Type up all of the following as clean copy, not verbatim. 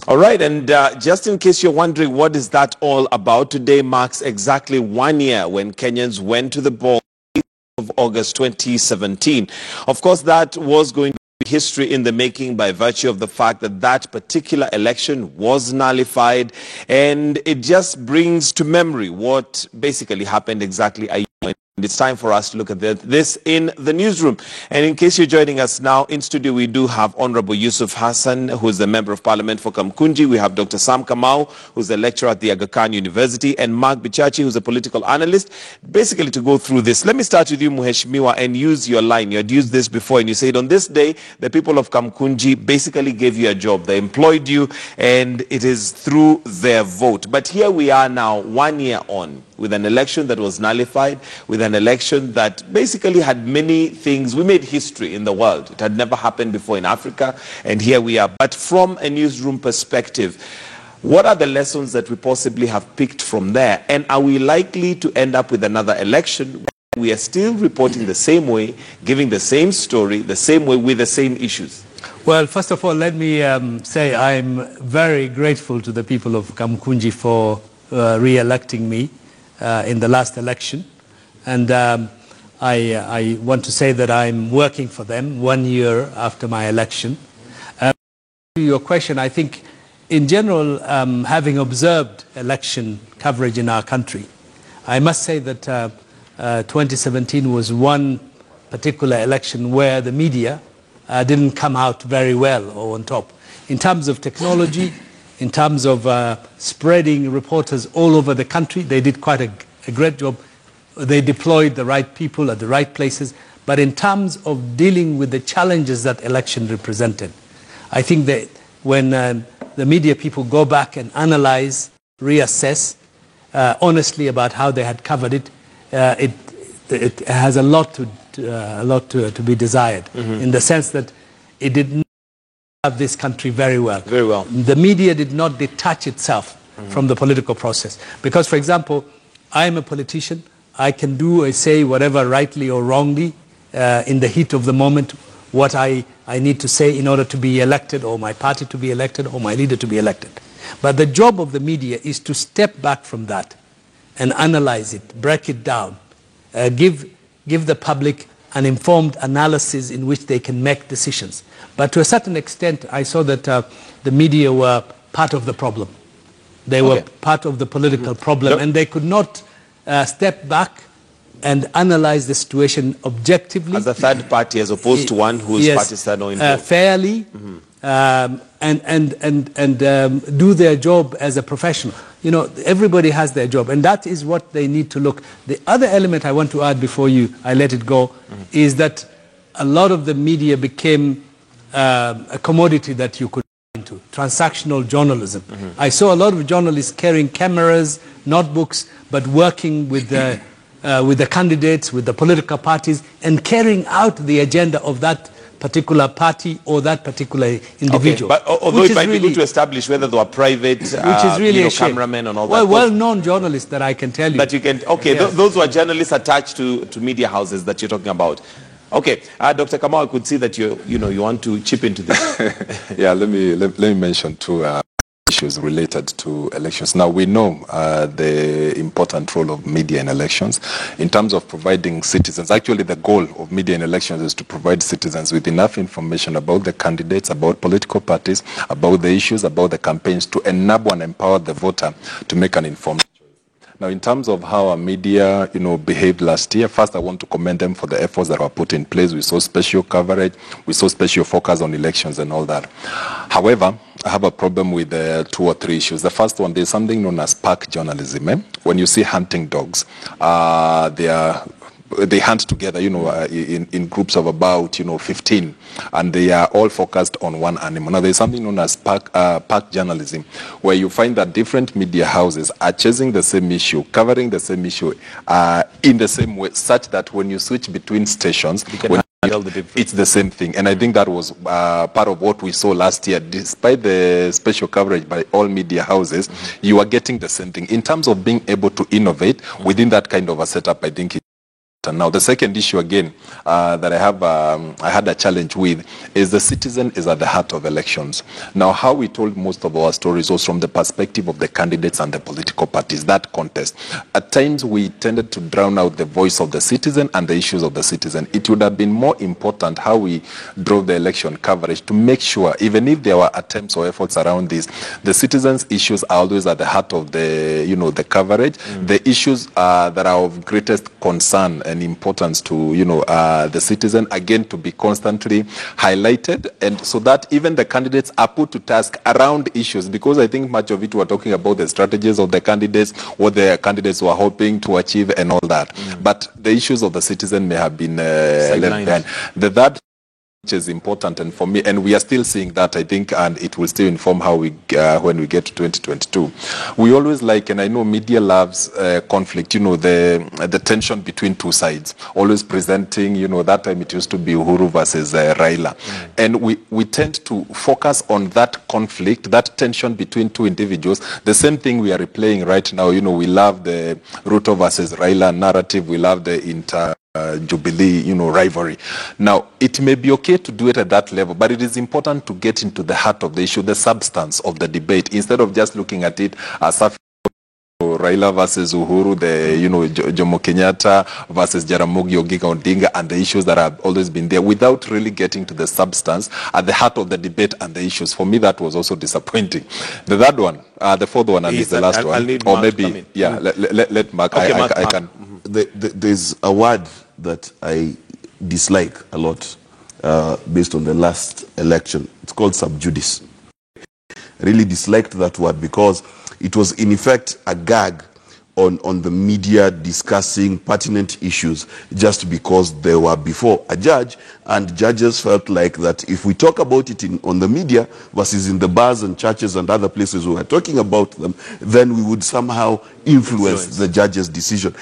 All right, and just in case you're wondering what is that all about, today marks exactly 1 year when Kenyans went to the polls of August 2017. Of course, that was going to be history in the making by virtue of the fact that that particular election was nullified, and it just brings to memory what basically happened exactly a year ago. It's time for us to look at this in the newsroom. And in case you're joining us now, in studio we do have Honorable Yusuf Hassan, who is the Member of Parliament for Kamkunji. We have Dr. Sam Kamau, who's a lecturer at the Aga Khan University, and Mark Bichachi, who's a political analyst. Basically, to go through this, let me start with you, Mheshimiwa, and use your line. You had used this before, and you said on this day, the people of Kamkunji basically gave you a job. They employed you, and it is through their vote. But here we are now, 1 year on, with an election that was nullified, with an election that basically had many things. We made history in the world. It had never happened before in Africa, and here we are. But from a newsroom perspective, what are the lessons that we possibly have picked from there? And are we likely to end up with another election where we are still reporting the same way, giving the same story, the same way, with the same issues? Well, first of all, let me say I'm very grateful to the people of Kamkunji for re-electing me in the last election. And I want to say that I'm working for them 1 year after my election. To your question, I think in general, having observed election coverage in our country, I must say that 2017 was one particular election where the media didn't come out very well or on top. In terms of technology, in terms of spreading reporters all over the country, they did quite a great job. They deployed the right people at the right places. But in terms of dealing with the challenges that election represented, I think that when the media people go back and analyze, reassess honestly about how they had covered it, it has a lot to be desired, in the sense that it did not serve this country very well. Very well. The media did not detach itself from the political process. Because, for example, I'm a politician. I can do or say whatever rightly or wrongly in the heat of the moment, what I need to say in order to be elected, or my party to be elected, or my leader to be elected. But the job of the media is to step back from that and analyze it, break it down, give the public an informed analysis in which they can make decisions. But to a certain extent, I saw that the media were part of the problem. They were part of the political problem, and they could not step back and analyze the situation objectively. As a third party, as opposed to one whose parties are not involved. Fairly, and do their job as a professional. You know, everybody has their job, and that is what they need to look. The other element I want to add before I let it go is that a lot of the media became a commodity that you could into transactional journalism. I saw a lot of journalists carrying cameras, notebooks, but working with the candidates, with the political parties, and carrying out the agenda of that particular party or that particular individual. Okay. But although it might be good to establish whether they were private, which is really cameramen and all that. Well, well-known journalists that I can tell you. That you can. Okay, those who are journalists attached to media houses that you're talking about. Okay, Dr. Kamau, I could see that you want to chip into this. Yeah, let me mention two issues related to elections. Now, we know the important role of media in elections in terms of providing citizens. Actually, the goal of media in elections is to provide citizens with enough information about the candidates, about political parties, about the issues, about the campaigns, to enable and empower the voter to make an informed choice. Now, in terms of how our media, behaved last year, first I want to commend them for the efforts that were put in place. We saw special coverage, we saw special focus on elections and all that. However, I have a problem with 2 or 3 issues. The first one, there's something known as pack journalism. When you see hunting dogs, they hunt together, in groups of about, 15, and they are all focused on one animal. Now, there's something known as pack journalism, where you find that different media houses are chasing the same issue, covering the same issue in the same way, such that when you switch between stations, it's the same thing. And I think that was part of what we saw last year. Despite the special coverage by all media houses, you are getting the same thing. In terms of being able to innovate within that kind of a setup, I think important. Now, the second issue again that I had a challenge with is the citizen is at the heart of elections. Now, how we told most of our stories was from the perspective of the candidates and the political parties, that contest. At times, we tended to drown out the voice of the citizen and the issues of the citizen. It would have been more important how we drove the election coverage to make sure, even if there were attempts or efforts around this, the citizens' issues are always at the heart of the, the coverage. The issues that are of greatest concern and importance to, the citizen, again, to be constantly highlighted, and so that even the candidates are put to task around issues, because I think much of it we're talking about the strategies of the candidates, what the candidates were hoping to achieve and all that. But the issues of the citizen may have been left behind. The third, which is important, and for me, and we are still seeing that, I think, and it will still inform how we, when we get to 2022. We always like, and I know media loves conflict, the tension between two sides, always presenting, that time it used to be Uhuru versus Raila. And we tend to focus on that conflict, that tension between two individuals, the same thing we are replaying right now. We love the Ruto versus Raila narrative, we love the Jubilee, rivalry. Now, it may be okay to do it at that level, but it is important to get into the heart of the issue, the substance of the debate, instead of just looking at it as Raila versus Uhuru, Jomo Kenyatta versus Jaramogi Oginga Odinga, and the issues that have always been there, without really getting to the substance at the heart of the debate and the issues. For me, that was also disappointing. The third one, the fourth one, and is the last one, or maybe, let Mark. Okay, I can. There's a word that I dislike a lot based on the last election. It's called sub judice. I really disliked that word because it was in effect a gag on the media discussing pertinent issues just because they were before a judge, and judges felt like that if we talk about it on the media versus in the bars and churches and other places we were talking about them, then we would somehow influence the judge's decision.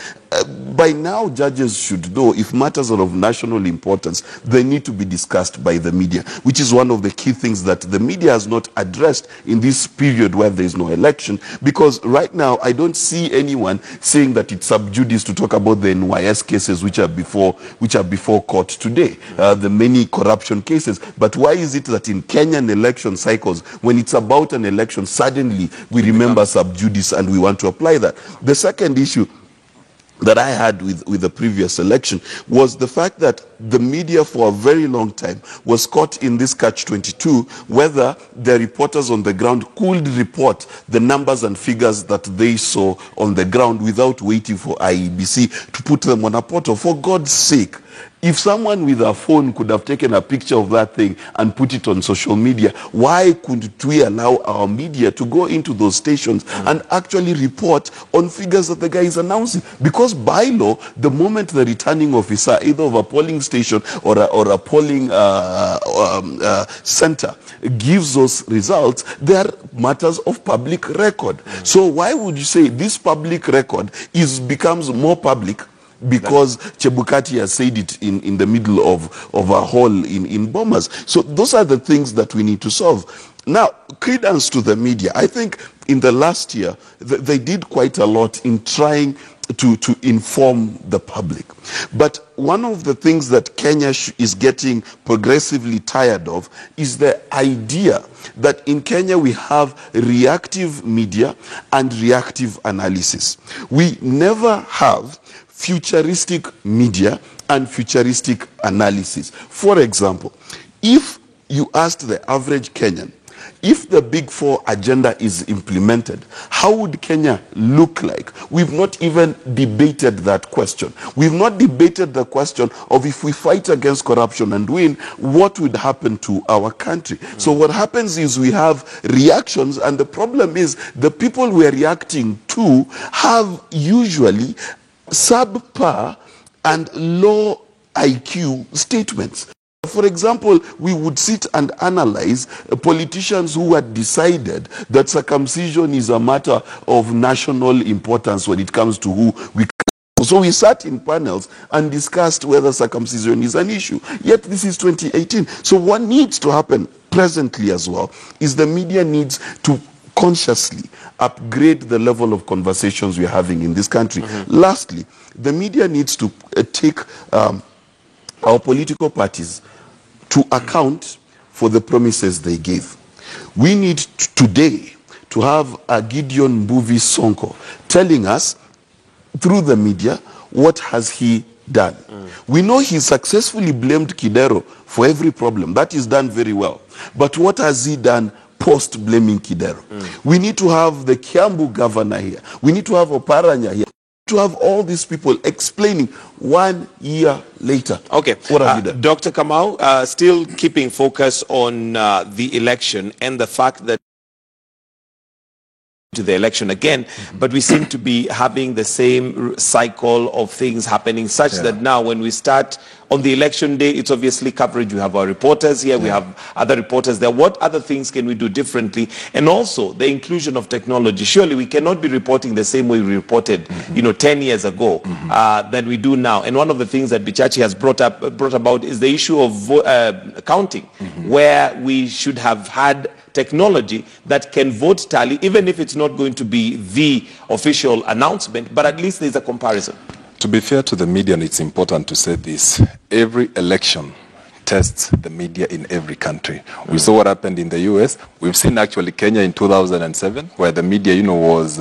By now, judges should know if matters are of national importance, they need to be discussed by the media, which is one of the key things that the media has not addressed in this period where there is no election, because right now I don't see anyone saying that it's sub judice to talk about the NYS cases which are before court today, the many corruption cases. But why is it that in Kenyan election cycles, when it's about an election, suddenly we remember sub judice and we want to apply that? The second issue that I had with the previous election was the fact that the media for a very long time was caught in this catch-22, whether the reporters on the ground could report the numbers and figures that they saw on the ground without waiting for IEBC to put them on a portal. For God's sake, if someone with a phone could have taken a picture of that thing and put it on social media, why couldn't we allow our media to go into those stations and actually report on figures that the guy is announcing? Because by law, the moment the returning officer, either of a polling station or a polling center, gives those results, they are matters of public record. So why would you say this public record becomes more public because Chebukati has said it in the middle of a hall in Bomas? So those are the things that we need to solve. Now, credence to the media. I think in the last year, they did quite a lot in trying to inform the public. But one of the things that Kenya is getting progressively tired of is the idea that in Kenya we have reactive media and reactive analysis. We never have futuristic media and futuristic analysis. For example, if you asked the average Kenyan, if the Big Four agenda is implemented, how would Kenya look like? We've not even debated that question. We've not debated the question of if we fight against corruption and win, what would happen to our country? So what happens is we have reactions, and the problem is the people we're reacting to have usually subpar and low IQ statements. For example, we would sit and analyze politicians who had decided that circumcision is a matter of national importance when it comes to who we. So we sat in panels and discussed whether circumcision is an issue. Yet this is 2018. So what needs to happen presently as well is the media needs to consciously upgrade the level of conversations we're having in this country. Lastly, the media needs to take our political parties to account for the promises they gave. We need today to have a Gideon Mbuvi Sonko telling us through the media what has he done. We know he successfully blamed Kidero for every problem. That is done very well. But what has he done post blaming Kidero? We need to have the Kiambu governor here. We need to have Oparanya here. To have all these people explaining 1 year later. Okay. What have you done? Dr. Kamau, still keeping focus on the election and the fact that to the election again, but we seem to be having the same cycle of things happening such that now when we start on the election day, it's obviously coverage. We have our reporters here, we have other reporters there. What other things can we do differently? And also the inclusion of technology. Surely we cannot be reporting the same way we reported, 10 years ago than we do now. And one of the things that Bichachi has brought about is the issue of counting, where we should have had technology that can vote tally, even if it's not going to be the official announcement, but at least there's a comparison. To be fair to the media, and it's important to say this, every election tests the media in every country. We saw what happened in the US. We've seen actually Kenya in 2007, where the media, was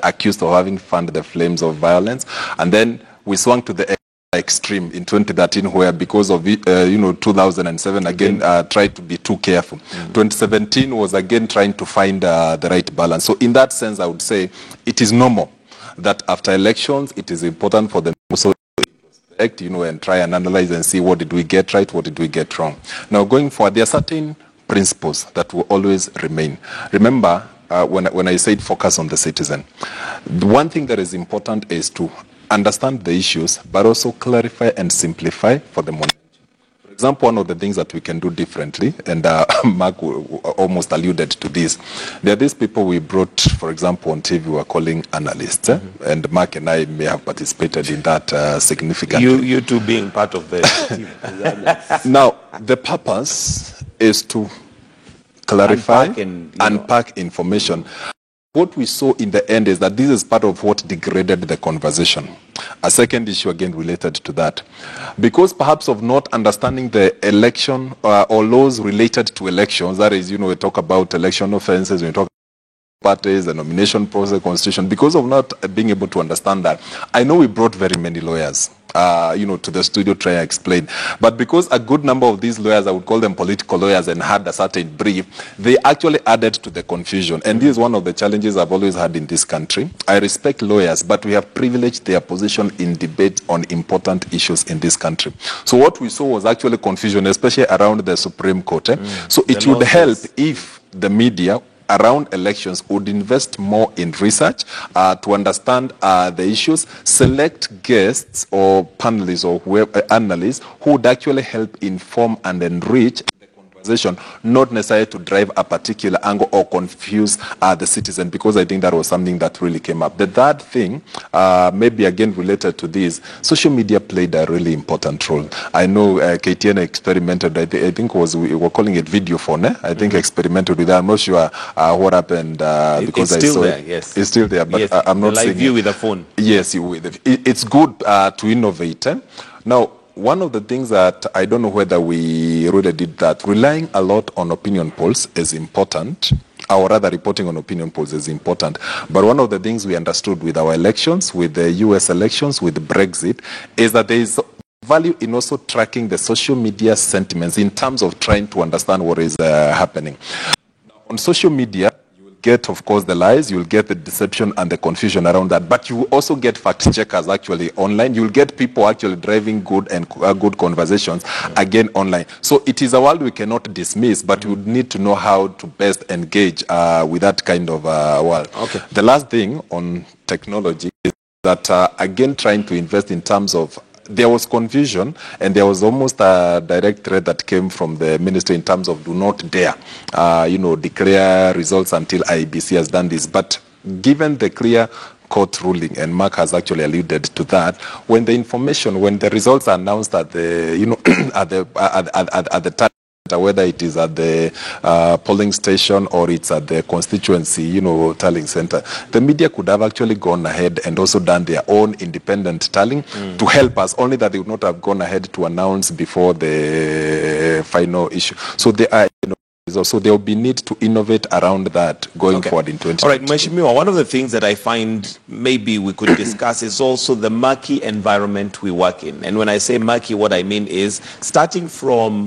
accused of having fanned the flames of violence. And then we swung to the extreme in 2013, where because of 2007 again tried to be too careful. 2017 was again trying to find the right balance. So in that sense, I would say it is normal that after elections, it is important for them also to introspect, and try and analyze and see what did we get right, what did we get wrong. Now going forward, there are certain principles that will always remain. Remember, when I said focus on the citizen, the one thing that is important is to understand the issues, but also clarify and simplify for the money. For example, one of the things that we can do differently, and Mark almost alluded to this, there are these people we brought, for example, on TV, we are calling analysts, and Mark and I may have participated in that significantly. You two being part of the team. Now, the purpose is to clarify, unpack information. What we saw in the end is that this is part of what degraded the conversation. A second issue again related to that. Because perhaps of not understanding the election or laws related to elections, that is, we talk about election offenses, we talk about parties, the nomination process, constitution, because of not being able to understand that. I know we brought very many lawyers to the studio try and explain. But because a good number of these lawyers, I would call them political lawyers, and had a certain brief, they actually added to the confusion. And this is one of the challenges I've always had in this country. I respect lawyers, but we have privileged their position in debate on important issues in this country. So what we saw was actually confusion, especially around the Supreme Court. So it would help if the media around elections would invest more in research to understand the issues, select guests or panelists or analysts who would actually help inform and enrich the conversation, not necessarily to drive a particular angle or confuse the citizen, because I think that was something that really came up. The third thing, maybe again related to this, social media played a really important role. I know KTN experimented, I think we were calling it video phone, I think experimented with that. I'm not sure what happened because it's still I saw there, it. yes. It's still there, but yes, I'm not the live saying view with a phone. Yes, it's good to innovate. Now, one of the things that I don't know whether we really did that, relying a lot on opinion polls is important, or rather reporting on opinion polls is important. But one of the things we understood with our elections, with the US elections, with Brexit, is that there is value in also tracking the social media sentiments in terms of trying to understand what is happening. On social media, get, of course, the lies, you'll get the deception and the confusion around that, but you will also get fact checkers actually online. You'll get people actually driving good and good conversations again online. So it is a world we cannot dismiss, but we would need to know how to best engage with that kind of world. Okay. The last thing on technology is that again trying to invest in terms of, there was confusion and there was almost a direct threat that came from the ministry in terms of do not dare, declare results until IEBC has done this. But given the clear court ruling, and Mark has actually alluded to that, when the information, when the results are announced at the, at the time whether it is at the polling station or it's at the constituency, tallying center, the media could have actually gone ahead and also done their own independent tallying to help us, only that they would not have gone ahead to announce before the final issue. So there are, so there will be need to innovate around that going forward in 2020. All right, Mheshimiwa, one of the things that I find maybe we could discuss is also the murky environment we work in. And when I say murky, what I mean is starting from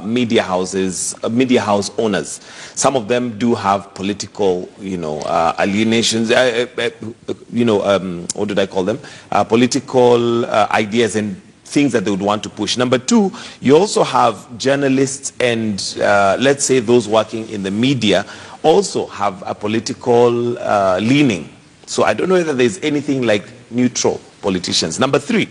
media houses, media house owners. Some of them do have political, alienations, what did I call them? Political ideas and things that they would want to push. Number two, you also have journalists and let's say those working in the media also have a political leaning. So I don't know whether there's anything like neutral politicians. Number three,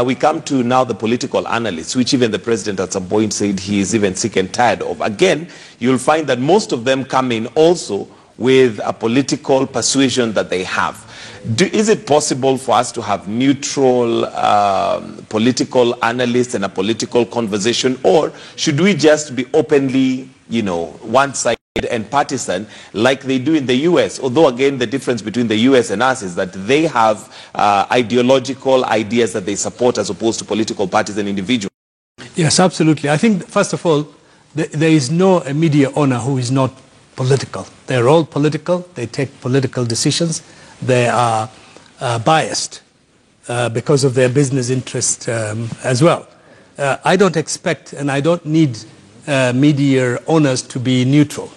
we come to now the political analysts, which even the president at some point said he is even sick and tired of. Again, you'll find that most of them come in also with a political persuasion that they have. Is it possible for us to have neutral political analysts and a political conversation, or should we just be openly, one-sided and partisan like they do in the U.S.? Although, again, the difference between the U.S. and us is that they have ideological ideas that they support as opposed to political parties and individuals. Yes, absolutely. I think, first of all, there is no media owner who is not political. They're all political. They take political decisions. They are biased because of their business interest as well. I don't expect and I don't need media owners to be neutral.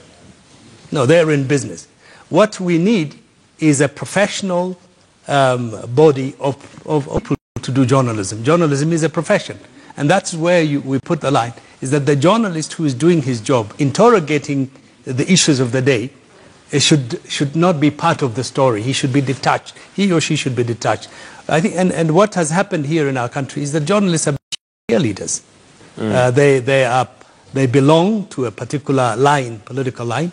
No, they're in business. What we need is a professional body of people to do journalism. Journalism is a profession. And that's where we put the line, is that the journalist who is doing his job, interrogating the issues of the day, it should not be part of the story. He should be detached. He or she should be detached. I think, and what has happened here in our country is that journalists are cheerleaders. They belong to a particular line, political line,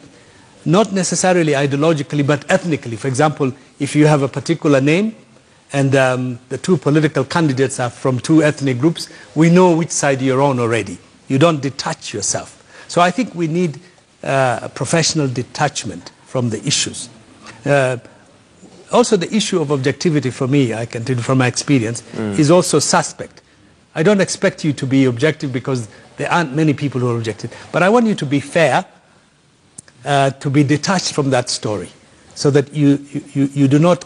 not necessarily ideologically, but ethnically. For example, if you have a particular name and the two political candidates are from two ethnic groups, we know which side you're on already. You don't detach yourself. So I think we need a professional detachment from the issues. Also, the issue of objectivity for me, I can tell you from my experience, is also suspect. I don't expect you to be objective because there aren't many people who are objective. But I want you to be fair, to be detached from that story, so that you do not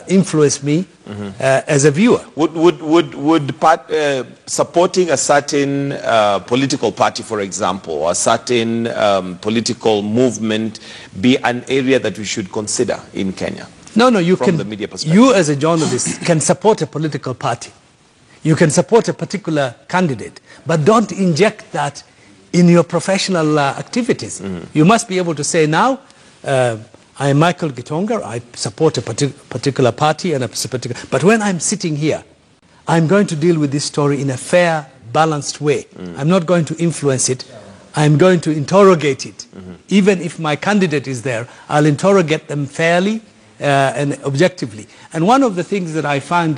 influence me as a viewer. Would supporting a certain political party, for example, or a certain political movement be an area that we should consider in Kenya? No, you from can. The media perspective. You as a journalist can support a political party. You can support a particular candidate, but don't inject that in your professional activities. You must be able to say, now, I am Michael Gitonga, I support a particular party, and but when I'm sitting here, I'm going to deal with this story in a fair, balanced way. I'm not going to influence it. I'm going to interrogate it. Even if my candidate is there, I'll interrogate them fairly and objectively. And one of the things that I find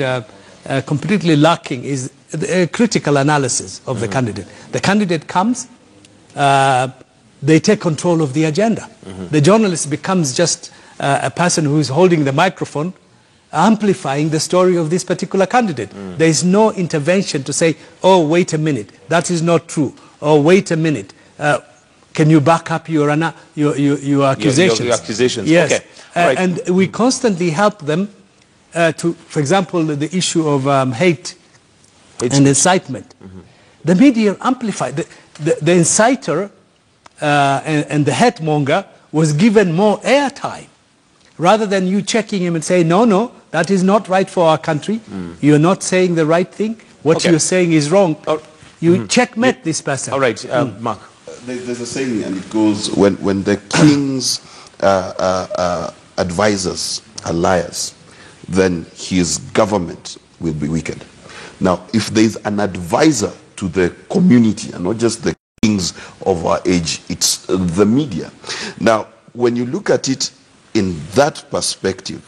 completely lacking is the critical analysis of the candidate. The candidate comes, they take control of the agenda. The journalist becomes just a person who is holding the microphone, amplifying the story of this particular candidate. There is no intervention to say, oh, wait a minute, that is not true. Oh, wait a minute, can you back up your accusations? Your accusations, yes. Okay. Right. And we constantly help them to, for example, the issue of hate and incitement. The media amplify. The inciter and the headmonger was given more airtime, rather than you checking him and saying, no, that is not right for our country. You're not saying the right thing. What you're saying is wrong. You checkmate this person. All right, Mark. There's a saying, and it goes, when the king's advisors are liars, then his government will be wicked. Now, if there's an advisor to the community, and not just the kings of our age, it's the media. Now, when you look at it in that perspective,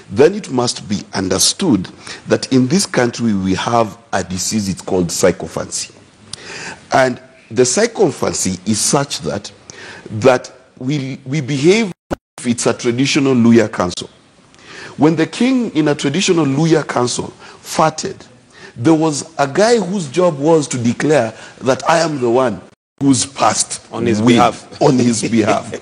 then it must be understood that in this country we have a disease, it's called psychophancy. And the psychophancy is such that we behave if it's a traditional Luhya council. When the king in a traditional Luhya council farted, there was a guy whose job was to declare that I am the one who's passed on his behalf. On his behalf.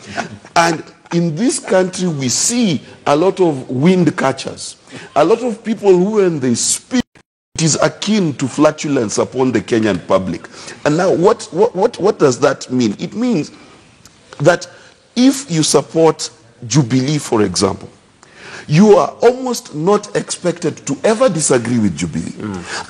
And in this country, we see a lot of wind catchers, a lot of people who, when they speak, it is akin to flatulence upon the Kenyan public. And now, what does that mean? It means that if you support Jubilee, for example, you are almost not expected to ever disagree with Jubilee.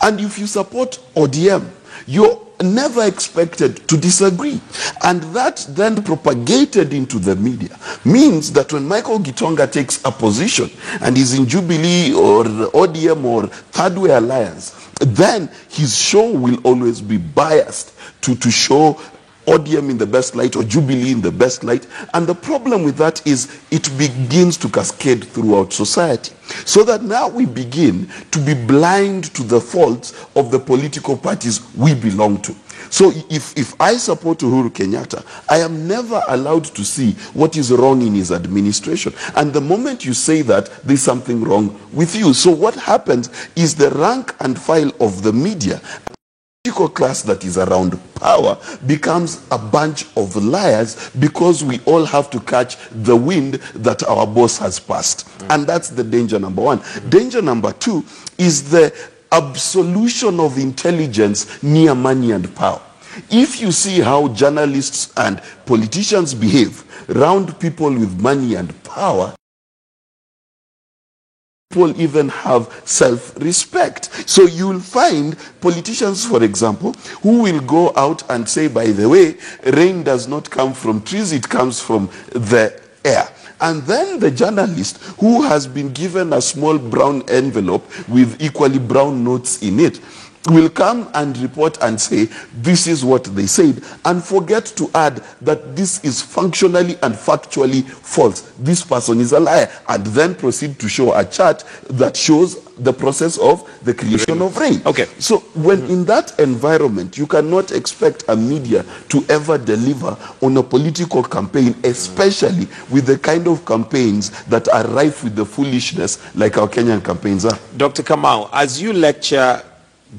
And if you support ODM, you're never expected to disagree. And that then propagated into the media means that when Michael Gitonga takes a position and is in Jubilee or ODM or Third Way Alliance, then his show will always be biased to show ODM in the best light or Jubilee in the best light. And the problem with that is it begins to cascade throughout society. So that now we begin to be blind to the faults of the political parties we belong to. So if I support Uhuru Kenyatta, I am never allowed to see what is wrong in his administration. And the moment you say that, there's something wrong with you. So what happens is the rank and file of the media, political class that is around power, becomes a bunch of liars because we all have to catch the wind that our boss has passed. And that's the danger number one. Danger number two is the absolution of intelligence near money and power. If you see how journalists and politicians behave around people with money and power, people even have self-respect. So you'll find politicians, for example, who will go out and say, by the way, rain does not come from trees, it comes from the air. And then the journalist who has been given a small brown envelope with equally brown notes in it will come and report and say, this is what they said, and forget to add that this is functionally and factually false. This person is a liar, and then proceed to show a chart that shows the process of the creation of rain. Okay. So when in that environment, you cannot expect a media to ever deliver on a political campaign, especially with the kind of campaigns that are rife with the foolishness like our Kenyan campaigns are. Dr. Kamau, as you lecture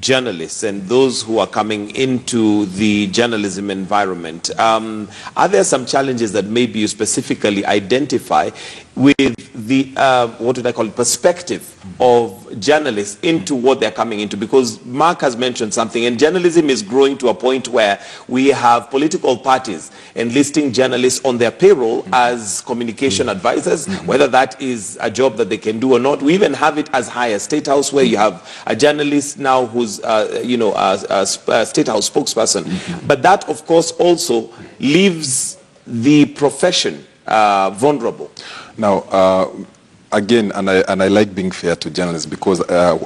journalists and those who are coming into the journalism environment, are there some challenges that maybe you specifically identify with the, what would I call it, perspective of journalists into what they're coming into? Because Mark has mentioned something, and journalism is growing to a point where we have political parties enlisting journalists on their payroll as communication advisors, whether that is a job that they can do or not. We even have it as high as State House, where you have a journalist now who's, a State House spokesperson. But that, of course, also leaves the profession vulnerable. Now, again, and I like being fair to journalists, because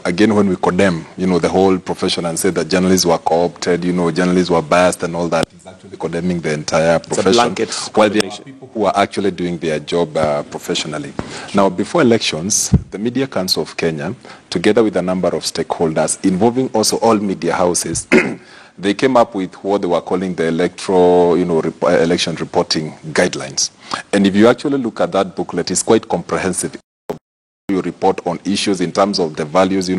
again, when we condemn, the whole profession and say that journalists were co-opted, journalists were biased and all that, it's actually condemning the entire profession. It's a blanket while there are people who are actually doing their job professionally. Now, before elections, the Media Council of Kenya, together with a number of stakeholders, involving also all media houses, they came up with what they were calling the election reporting guidelines. And if you actually look at that booklet, it's quite comprehensive. You report on issues in terms of the values,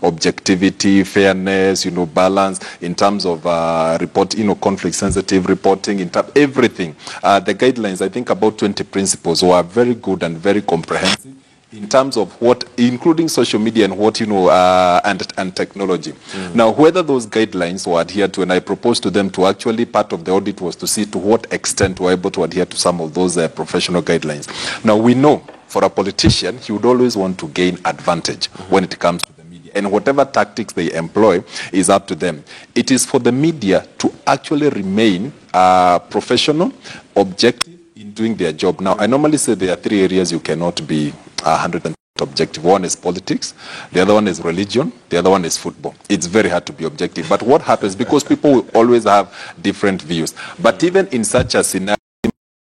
objectivity, fairness, balance, in terms of conflict-sensitive reporting, in terms everything. The guidelines, I think about 20 principles, were very good and very comprehensive in terms of what, including social media and what, and technology. Now, whether those guidelines were adhered to, and I proposed to them to actually, part of the audit was to see to what extent we're able to adhere to some of those professional guidelines. Now, we know for a politician, he would always want to gain advantage when it comes to the media. And whatever tactics they employ is up to them. It is for the media to actually remain professional, objective in doing their job. Now, I normally say there are three areas you cannot be 100% objective. One is politics, the other one is religion, the other one is football. It's very hard to be objective. But what happens, because people will always have different views. But even in such a scenario,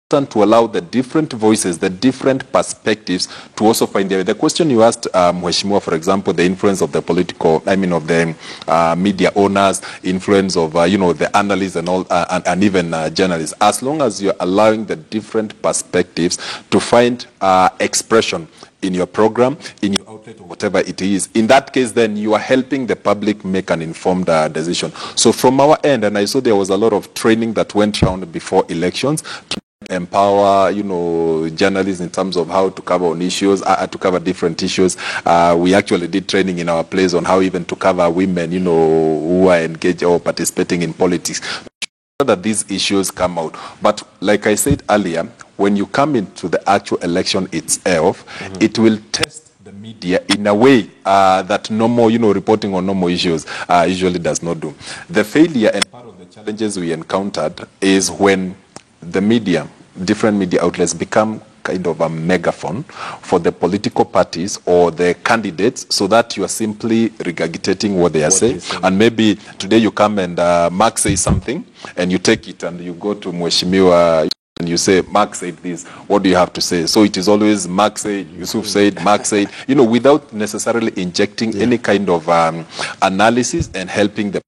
to allow the different voices, the different perspectives to also find their way. The question you asked, Mheshimiwa, for example, the influence of the of the media owners, influence of, the analysts and all, and even journalists. As long as you're allowing the different perspectives to find expression in your program, in your outlet, or whatever it is, in that case, then you are helping the public make an informed decision. So from our end, and I saw there was a lot of training that went around before elections to empower, journalists in terms of how to cover on issues, to cover different issues. We actually did training in our place on how even to cover women, who are engaged or participating in politics, so that these issues come out. But like I said earlier, when you come into the actual election itself, it will test the media in a way that normal, reporting on normal issues usually does not do. The failure and part of the challenges we encountered is when the media, different media outlets become kind of a megaphone for the political parties or the candidates, so that you are simply regurgitating what they are saying. And maybe today you come and Mark says something and you take it and you go to Mheshimiwa and you say, Mark said this, what do you have to say? So it is always Mark said, Yusuf said, Mark said, without necessarily injecting any kind of analysis and helping the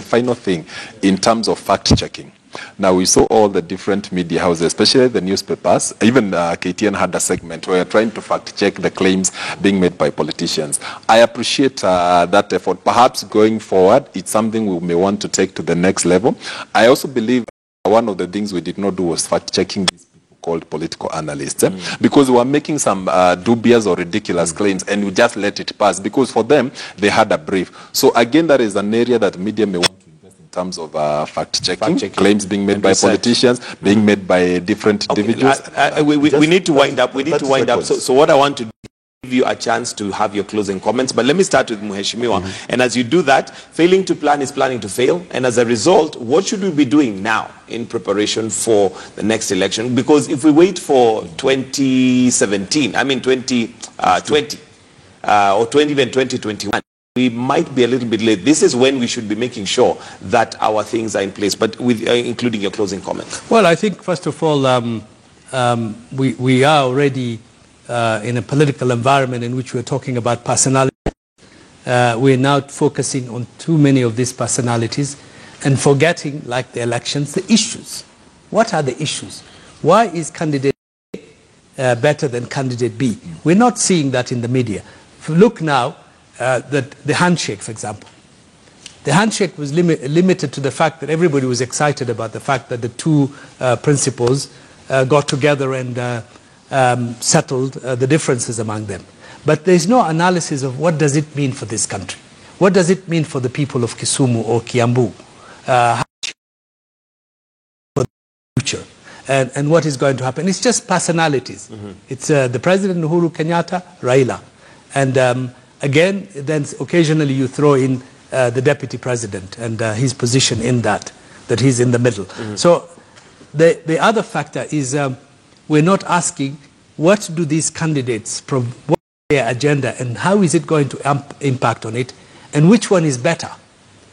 final thing in terms of fact-checking. Now, we saw all the different media houses, especially the newspapers. Even KTN had a segment where trying to fact-check the claims being made by politicians. I appreciate that effort. Perhaps going forward, it's something we may want to take to the next level. I also believe one of the things we did not do was fact-checking these people called political analysts, because we were making some dubious or ridiculous claims, and we just let it pass, because for them, they had a brief. So again, that is an area that media may want to invest in terms of fact-checking, claims being made by politicians, being made by different individuals. We need to wind up. We need to wind up. So what I want to do, give you a chance to have your closing comments, but let me start with Mheshimiwa. And as you do that, failing to plan is planning to fail. And as a result, what should we be doing now in preparation for the next election? Because if we wait for 2017, 2020, or even 2021, we might be a little bit late. This is when we should be making sure that our things are in place, but with including your closing comments. Well, I think, first of all, we are already in a political environment in which we're talking about personalities. We're now focusing on too many of these personalities and forgetting, like the elections, the issues. What are the issues? Why is candidate A better than candidate B? We're not seeing that in the media. If you look now, the handshake, for example. The handshake was limited to the fact that everybody was excited about the fact that the two principals got together and settled the differences among them. But there's no analysis of what does it mean for this country. What does it mean for the people of Kisumu or Kiambu? For the future. And what is going to happen? It's just personalities. It's the President Uhuru Kenyatta, Raila. And again, then occasionally you throw in the Deputy President and his position in that he's in the middle. So the other factor is we're not asking what do these candidates, what is their agenda and how is it going to impact on it, and which one is better.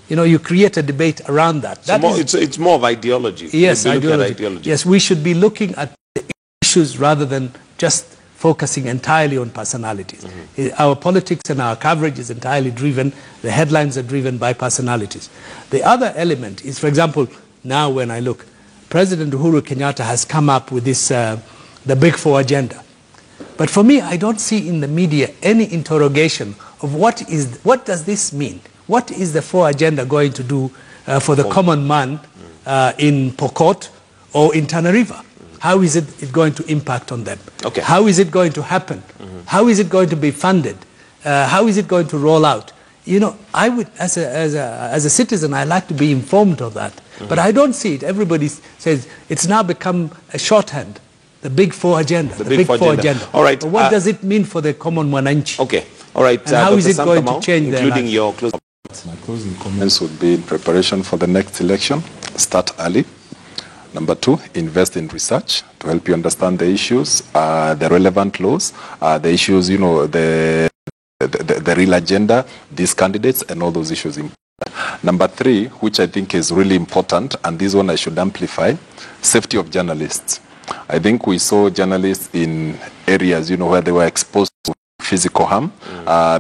You create a debate around that. It's more of ideology. Yes, ideology. Yes, we should be looking at the issues rather than just focusing entirely on personalities. Our politics and our coverage is entirely driven, the headlines are driven by personalities. The other element is, for example, now when I look, President Uhuru Kenyatta has come up with this, the Big Four agenda. But for me, I don't see in the media any interrogation of what does this mean? What is the Four agenda going to do for the common man in Pokot or in Tana River? How is it going to impact on them? Okay. How is it going to happen? How is it going to be funded? How is it going to roll out? I would, as a citizen, I like to be informed of that. But I don't see it. Everybody says it's now become a shorthand. The Big Four agenda. The Big Four agenda. All right. But what does it mean for the common mwananchi? Okay. All right. And how is it going to change their including life? your closing comments? My closing comments would be in preparation for the next election. Start early. Number 2, invest in research to help you understand the issues, the relevant laws, the issues, the real agenda, these candidates, and all those issues. Number 3, which I think is really important, and this one I should amplify, safety of journalists. I think we saw journalists in areas, where they were exposed to physical harm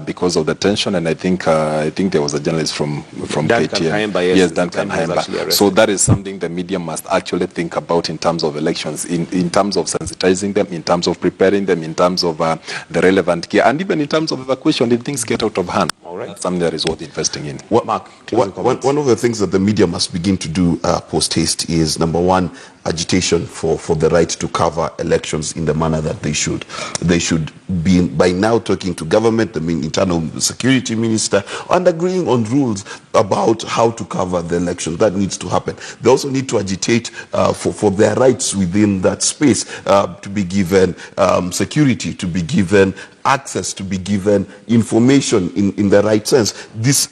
because of the tension, and I think there was a journalist from Duncan KTN. Kaimba, yes, Duncan Kaimba. So that is something the media must actually think about in terms of elections, in terms of sensitizing them, in terms of preparing them, in terms of the relevant gear, and even in terms of evacuation if things get out of hand. All right, that's something that is worth investing in. Mark, one of the things that the media must begin to do post-haste is, number one, agitation for the right to cover elections in the manner that they should. They should be, by now, talking to government, the internal security minister, and agreeing on rules about how to cover the election. That needs to happen. They also need to agitate for their rights within that space, to be given security, to be given access, to be given information in the right sense.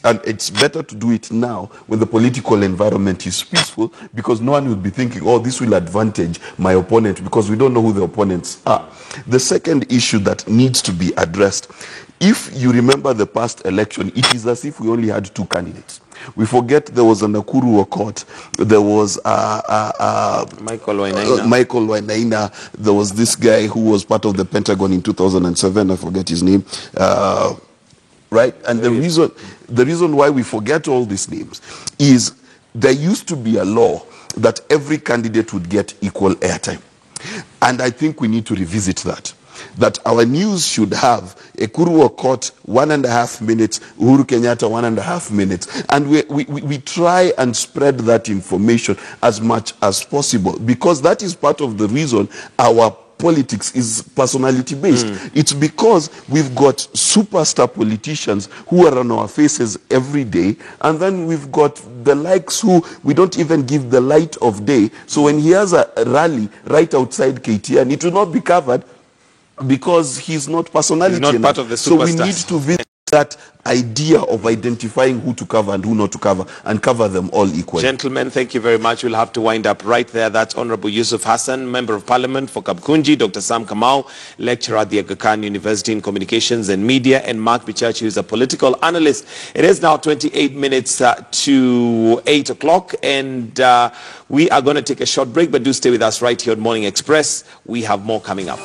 And it's better to do it now when the political environment is peaceful, because no one will be thinking, oh, this will advantage my opponent, because we don't know who the opponents are. The second issue that needs to be addressed, if you remember the past election, it is as if we only had two candidates. We forget there was a Nakuru court, there was Michael Wainaina, there was this guy who was part of the Pentagon in 2007, I forget his name, right? And the reason why we forget all these names is there used to be a law that every candidate would get equal airtime. And I think we need to revisit that our news should have Ekuru Aukot 1.5 minutes, Uhuru Kenyatta 1.5 minutes, and we try and spread that information as much as possible, because that is part of the reason our politics is personality based. It's because we've got superstar politicians who are on our faces every day, and then we've got the likes who we don't even give the light of day. So when he has a rally right outside KTN, it will not be covered because he's not personality. He's not part of the superstars. So we need to visit that idea of identifying who to cover and who not to cover, and cover them all equally. Gentlemen, thank you very much. We'll have to wind up right there. That's Honorable Yusuf Hassan, Member of Parliament for Kamkunji, Dr. Sam Kamau, lecturer at the Aga Khan University in Communications and Media, and Mark Bichachi, who is a political analyst. It is now 28 minutes to 8 o'clock, and we are going to take a short break, but do stay with us right here on Morning Express. We have more coming up.